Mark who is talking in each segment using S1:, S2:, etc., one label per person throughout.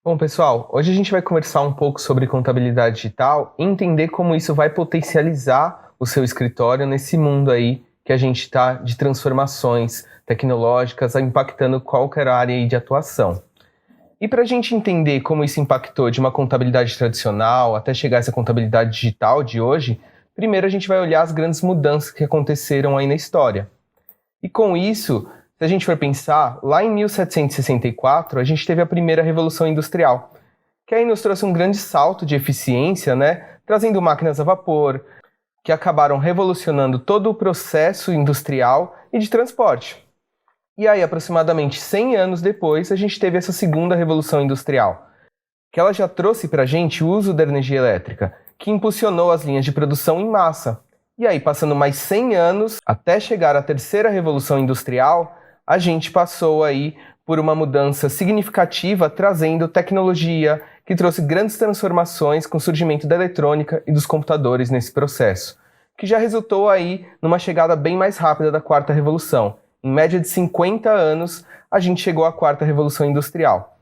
S1: Bom, pessoal, hoje a gente vai conversar um pouco sobre contabilidade digital e entender como isso vai potencializar o seu escritório nesse mundo aí que a gente está de transformações tecnológicas impactando qualquer área aí de atuação. E para a gente entender como isso impactou de uma contabilidade tradicional até chegar a essa contabilidade digital de hoje, primeiro a gente vai olhar as grandes mudanças que aconteceram aí na história. E com isso, se a gente for pensar, lá em 1764 a gente teve a primeira Revolução Industrial, que aí nos trouxe um grande salto de eficiência, né, trazendo máquinas a vapor, que acabaram revolucionando todo o processo industrial e de transporte. E aí, aproximadamente 100 anos depois, a gente teve essa segunda Revolução Industrial, que ela já trouxe para a gente o uso da energia elétrica, que impulsionou as linhas de produção em massa. E aí, passando mais 100 anos, até chegar à terceira Revolução Industrial, a gente passou aí por uma mudança significativa, trazendo tecnologia, que trouxe grandes transformações com o surgimento da eletrônica e dos computadores nesse processo, que já resultou aí numa chegada bem mais rápida da quarta revolução. Em média de 50 anos, a gente chegou à quarta revolução industrial,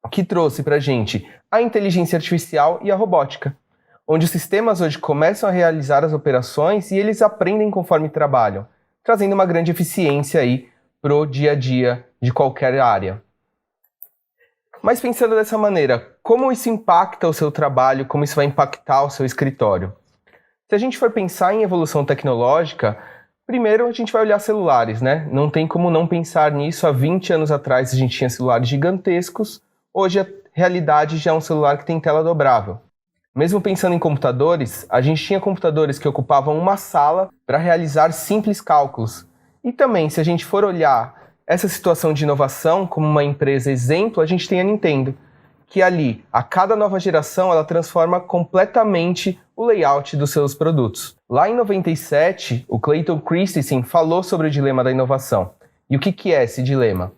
S1: que trouxe para a gente a inteligência artificial e a robótica, onde os sistemas hoje começam a realizar as operações e eles aprendem conforme trabalham, trazendo uma grande eficiência aí para o dia a dia de qualquer área. Mas pensando dessa maneira, como isso impacta o seu trabalho, como isso vai impactar o seu escritório? Se a gente for pensar em evolução tecnológica, primeiro a gente vai olhar celulares, né? Não tem como não pensar nisso. Há 20 anos atrás a gente tinha celulares gigantescos, hoje a realidade já é um celular que tem tela dobrável. Mesmo pensando em computadores, a gente tinha computadores que ocupavam uma sala para realizar simples cálculos. E também, se a gente for olhar essa situação de inovação como uma empresa exemplo, a gente tem a Nintendo, que ali, a cada nova geração, ela transforma completamente o layout dos seus produtos. Lá em 97, o Clayton Christensen falou sobre o dilema da inovação. E o que é esse dilema?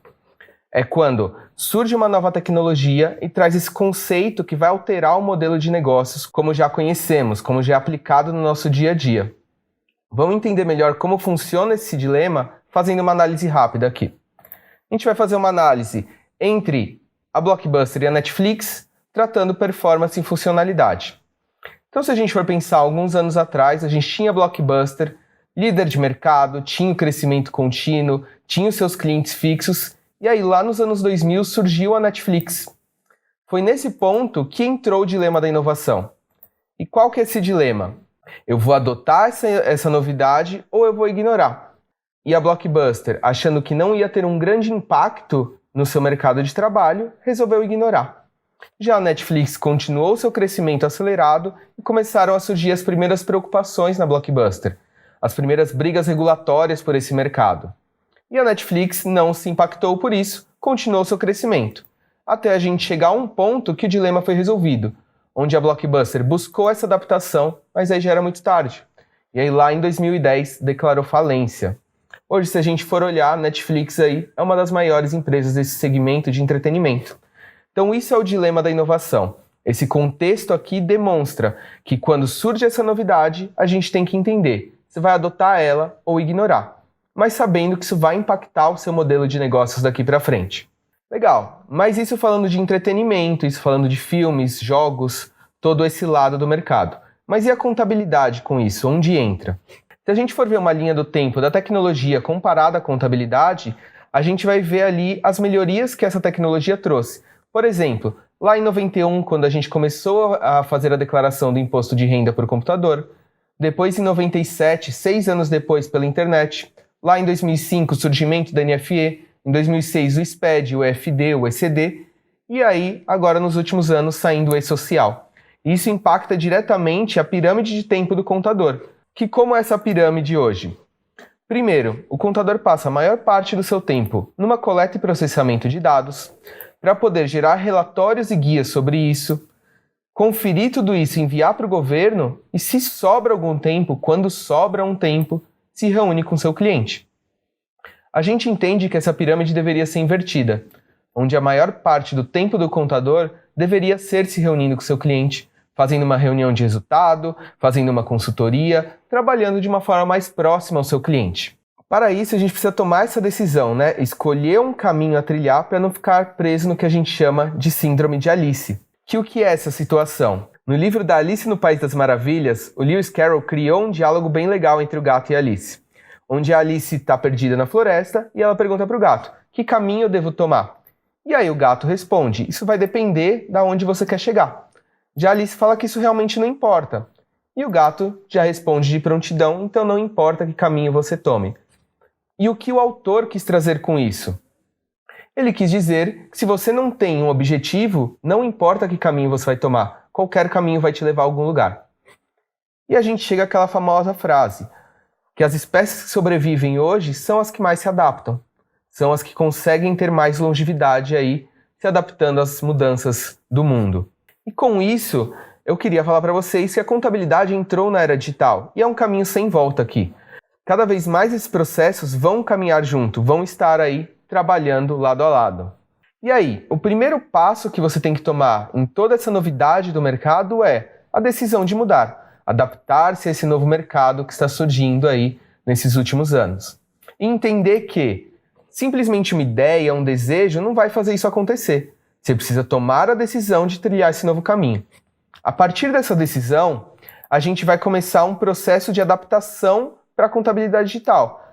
S1: É quando surge uma nova tecnologia e traz esse conceito que vai alterar o modelo de negócios como já conhecemos, como já é aplicado no nosso dia a dia. Vamos entender melhor como funciona esse dilema fazendo uma análise rápida aqui. A gente vai fazer uma análise entre a Blockbuster e a Netflix, tratando performance e funcionalidade. Então, se a gente for pensar, alguns anos atrás, a gente tinha a Blockbuster, líder de mercado, tinha o crescimento contínuo, tinha os seus clientes fixos, e aí lá nos anos 2000 surgiu a Netflix. Foi nesse ponto que entrou o dilema da inovação. E qual que é esse dilema? Eu vou adotar essa novidade ou eu vou ignorar? E a Blockbuster, achando que não ia ter um grande impacto no seu mercado de trabalho, resolveu ignorar. Já a Netflix continuou seu crescimento acelerado e começaram a surgir as primeiras preocupações na Blockbuster, as primeiras brigas regulatórias por esse mercado. E a Netflix não se impactou por isso, continuou seu crescimento, até a gente chegar a um ponto que o dilema foi resolvido, onde a Blockbuster buscou essa adaptação, mas aí já era muito tarde. E aí lá em 2010 declarou falência. Hoje, se a gente for olhar, a Netflix aí é uma das maiores empresas desse segmento de entretenimento. Então isso é o dilema da inovação. Esse contexto aqui demonstra que quando surge essa novidade, a gente tem que entender se vai adotar ela ou ignorar, mas sabendo que isso vai impactar o seu modelo de negócios daqui para frente. Legal, mas isso falando de entretenimento, isso falando de filmes, jogos, todo esse lado do mercado. Mas e a contabilidade com isso? Onde entra? Se a gente for ver uma linha do tempo da tecnologia comparada à contabilidade, a gente vai ver ali as melhorias que essa tecnologia trouxe. Por exemplo, lá em 91, quando a gente começou a fazer a declaração do imposto de renda por computador, depois em 97, 6 anos depois pela internet, lá em 2005 o surgimento da NFE, em 2006 o SPED, o EFD, o ECD, e aí, agora nos últimos anos, saindo o e-social. Isso impacta diretamente a pirâmide de tempo do contador, que como é essa pirâmide hoje? Primeiro, o contador passa a maior parte do seu tempo numa coleta e processamento de dados, para poder gerar relatórios e guias sobre isso, conferir tudo isso e enviar para o governo, e se sobra algum tempo, quando sobra um tempo, se reúne com seu cliente. A gente entende que essa pirâmide deveria ser invertida, onde a maior parte do tempo do contador deveria ser se reunindo com seu cliente, fazendo uma reunião de resultado, fazendo uma consultoria, trabalhando de uma forma mais próxima ao seu cliente. Para isso, a gente precisa tomar essa decisão, né? Escolher um caminho a trilhar para não ficar preso no que a gente chama de síndrome de Alice. O que é essa situação? No livro da Alice no País das Maravilhas, o Lewis Carroll criou um diálogo bem legal entre o gato e a Alice, onde a Alice está perdida na floresta e ela pergunta para o gato: que caminho eu devo tomar? E aí o gato responde: isso vai depender de onde você quer chegar. Já a Alice fala que isso realmente não importa. E o gato já responde de prontidão: então não importa que caminho você tome. E o que o autor quis trazer com isso? Ele quis dizer que se você não tem um objetivo, não importa que caminho você vai tomar, qualquer caminho vai te levar a algum lugar. E a gente chega àquela famosa frase, que as espécies que sobrevivem hoje são as que mais se adaptam, são as que conseguem ter mais longevidade aí, se adaptando às mudanças do mundo. E com isso, eu queria falar para vocês que a contabilidade entrou na era digital, e é um caminho sem volta aqui. Cada vez mais esses processos vão caminhar junto, vão estar aí trabalhando lado a lado. E aí, o primeiro passo que você tem que tomar em toda essa novidade do mercado é a decisão de mudar, adaptar-se a esse novo mercado que está surgindo aí nesses últimos anos. E entender que simplesmente uma ideia, um desejo, não vai fazer isso acontecer. Você precisa tomar a decisão de trilhar esse novo caminho. A partir dessa decisão, a gente vai começar um processo de adaptação para a contabilidade digital,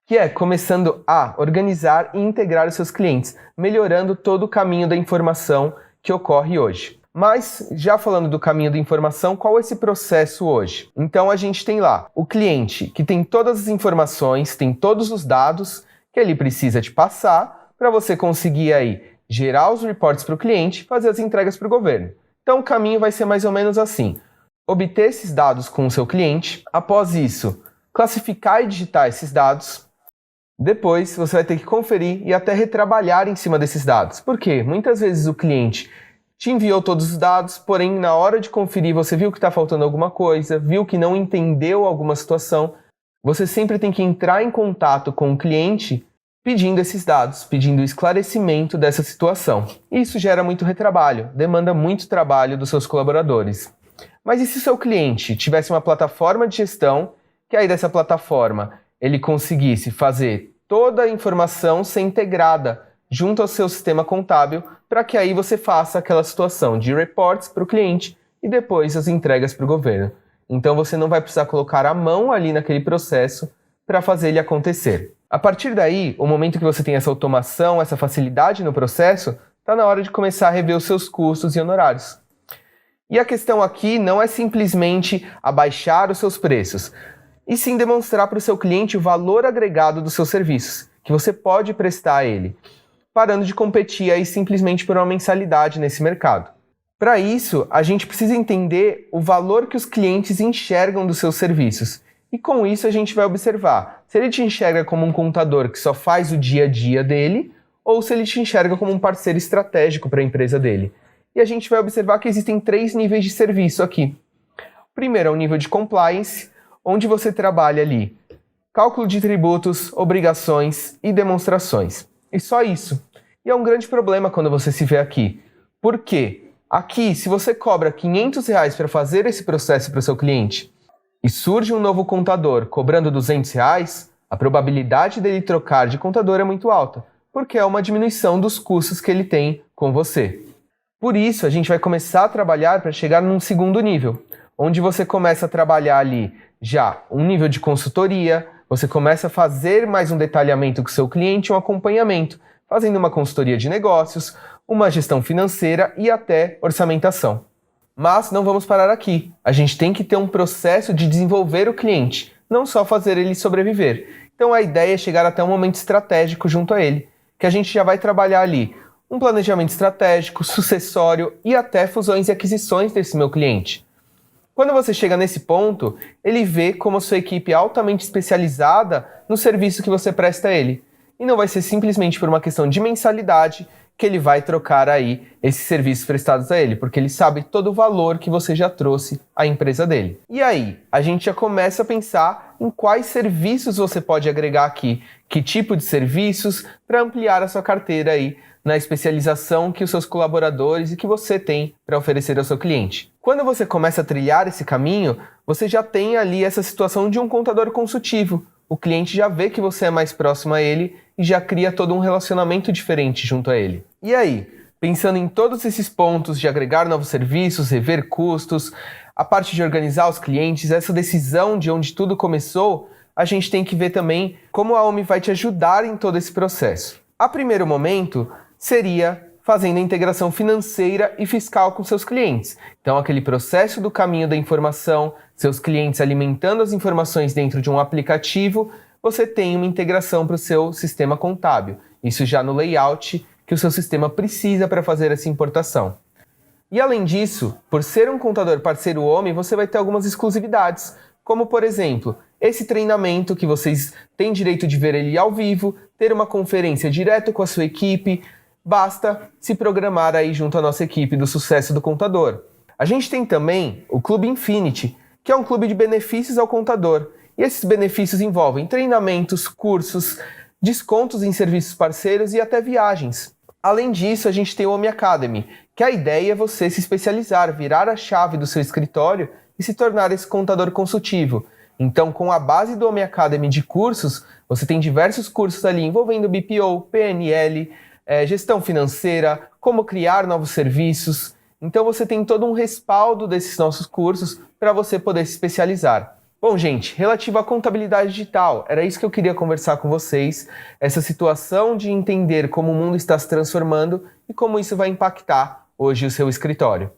S1: que é começando a organizar e integrar os seus clientes, melhorando todo o caminho da informação que ocorre hoje. Mas, já falando do caminho da informação, qual é esse processo hoje? Então, a gente tem lá o cliente que tem todas as informações, tem todos os dados que ele precisa te passar para você conseguir aí gerar os reports para o cliente, fazer as entregas para o governo. Então, o caminho vai ser mais ou menos assim: obter esses dados com o seu cliente, após isso, classificar e digitar esses dados. Depois, você vai ter que conferir e até retrabalhar em cima desses dados. Por quê? Muitas vezes o cliente te enviou todos os dados, porém, na hora de conferir, você viu que está faltando alguma coisa, viu que não entendeu alguma situação. Você sempre tem que entrar em contato com o cliente pedindo esses dados, pedindo o esclarecimento dessa situação. Isso gera muito retrabalho, demanda muito trabalho dos seus colaboradores. Mas e se o seu cliente tivesse uma plataforma de gestão, que aí dessa plataforma ele conseguisse fazer toda a informação ser integrada junto ao seu sistema contábil, para que aí você faça aquela situação de reports para o cliente e depois as entregas para o governo. Então você não vai precisar colocar a mão ali naquele processo para fazer ele acontecer. A partir daí, o momento que você tem essa automação, essa facilidade no processo, está na hora de começar a rever os seus custos e honorários. E a questão aqui não é simplesmente abaixar os seus preços, e sim demonstrar para o seu cliente o valor agregado dos seus serviços, que você pode prestar a ele, parando de competir aí simplesmente por uma mensalidade nesse mercado. Para isso, a gente precisa entender o valor que os clientes enxergam dos seus serviços, e com isso a gente vai observar se ele te enxerga como um contador que só faz o dia a dia dele, ou se ele te enxerga como um parceiro estratégico para a empresa dele. E a gente vai observar que existem 3 níveis de serviço aqui. O primeiro é o nível de compliance, onde você trabalha ali cálculo de tributos, obrigações e demonstrações. E só isso. E é um grande problema quando você se vê aqui. Por quê? Aqui, se você cobra R$500 para fazer esse processo para o seu cliente e surge um novo contador cobrando R$200, a probabilidade dele trocar de contador é muito alta, porque é uma diminuição dos custos que ele tem com você. Por isso, a gente vai começar a trabalhar para chegar num segundo nível, onde você começa a trabalhar ali já um nível de consultoria, você começa a fazer mais um detalhamento com o seu cliente, um acompanhamento, fazendo uma consultoria de negócios, uma gestão financeira e até orçamentação. Mas não vamos parar aqui. A gente tem que ter um processo de desenvolver o cliente, não só fazer ele sobreviver. Então a ideia é chegar até um momento estratégico junto a ele, que a gente já vai trabalhar ali um planejamento estratégico, sucessório e até fusões e aquisições desse meu cliente. Quando você chega nesse ponto, ele vê como a sua equipe é altamente especializada no serviço que você presta a ele. E não vai ser simplesmente por uma questão de mensalidade que ele vai trocar aí esses serviços prestados a ele, porque ele sabe todo o valor que você já trouxe à empresa dele. E aí, a gente já começa a pensar em quais serviços você pode agregar aqui, que tipo de serviços, para ampliar a sua carteira aí na especialização que os seus colaboradores e que você tem para oferecer ao seu cliente. Quando você começa a trilhar esse caminho, você já tem ali essa situação de um contador consultivo, o cliente já vê que você é mais próximo a ele e já cria todo um relacionamento diferente junto a ele. E aí, pensando em todos esses pontos de agregar novos serviços, rever custos, a parte de organizar os clientes, essa decisão de onde tudo começou, a gente tem que ver também como a Omni vai te ajudar em todo esse processo. A primeiro momento seria fazendo a integração financeira e fiscal com seus clientes. Então, aquele processo do caminho da informação, seus clientes alimentando as informações dentro de um aplicativo, você tem uma integração para o seu sistema contábil. Isso já no layout que o seu sistema precisa para fazer essa importação. E além disso, por ser um contador parceiro Omni, você vai ter algumas exclusividades, como por exemplo, esse treinamento que vocês têm direito de ver ele ao vivo, ter uma conferência direto com a sua equipe. Basta se programar aí junto à nossa equipe do Sucesso do Contador. A gente tem também o Clube Infinity, que é um clube de benefícios ao contador. E esses benefícios envolvem treinamentos, cursos, descontos em serviços parceiros e até viagens. Além disso, a gente tem o Omni Academy, que a ideia é você se especializar, virar a chave do seu escritório e se tornar esse contador consultivo. Então, com a base do Omni Academy de cursos, você tem diversos cursos ali envolvendo BPO, PNL, gestão financeira, como criar novos serviços. Então você tem todo um respaldo desses nossos cursos para você poder se especializar. Bom, gente, relativo à contabilidade digital, era isso que eu queria conversar com vocês, essa situação de entender como o mundo está se transformando e como isso vai impactar hoje o seu escritório.